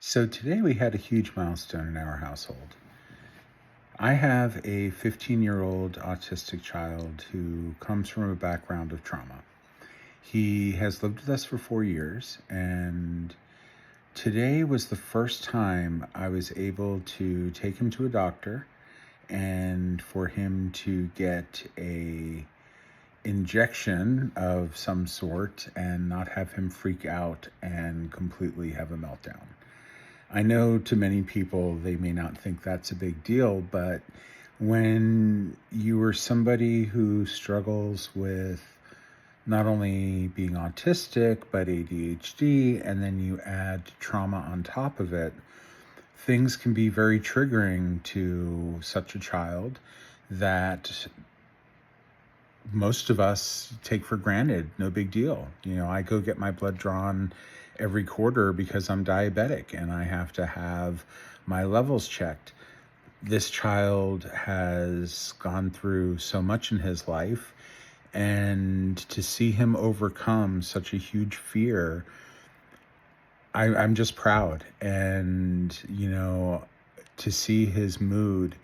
So today we had a huge milestone in our household. I have a 15-year-old autistic child who comes from a background of trauma. He has lived with us for 4 years, and today was the first time I was able to take him to a doctor and for him to get a injection of some sort and not have him freak out and completely have a meltdown. I know to many people, they may not think that's a big deal, but when you are somebody who struggles with not only being autistic, but ADHD, and then you add trauma on top of it, things can be very triggering to such a child that most of us take for granted. No big deal. I go get my blood drawn every quarter because I'm diabetic and I have to have my levels checked. This child has gone through so much in his life, and to see him overcome such a huge fear, I'm just proud. And, to see his mood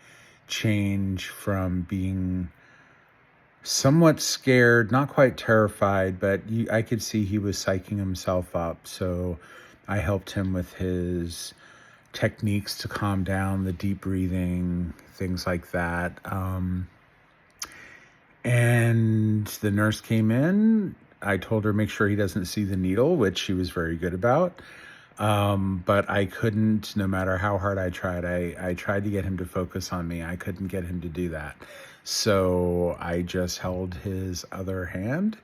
change from being somewhat scared, not quite terrified, but I could see he was psyching himself up. So I helped him with his techniques to calm down, the deep breathing, things like that. And the nurse came in. I told her make sure he doesn't see the needle, which she was very good about. But I couldn't, no matter how hard I tried, I tried to get him to focus on me. I couldn't get him to do that. So I just held his other hand,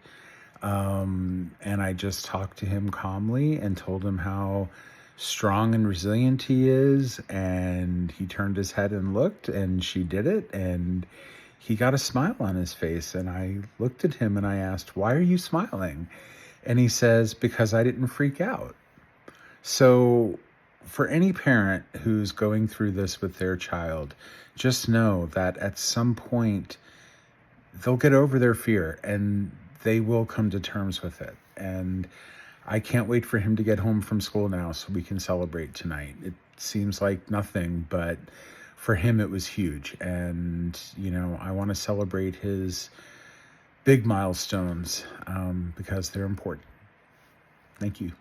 and I just talked to him calmly and told him how strong and resilient he is. And he turned his head and looked, and she did it. And he got a smile on his face. And I looked at him and I asked, "Why are you smiling?" And he says, "Because I didn't freak out." So, for any parent who's going through this with their child, just know that at some point they'll get over their fear and they will come to terms with it. And I can't wait for him to get home from school now so we can celebrate tonight. It seems like nothing, but for him it was huge. And, I want to celebrate his big milestones because they're important. Thank you.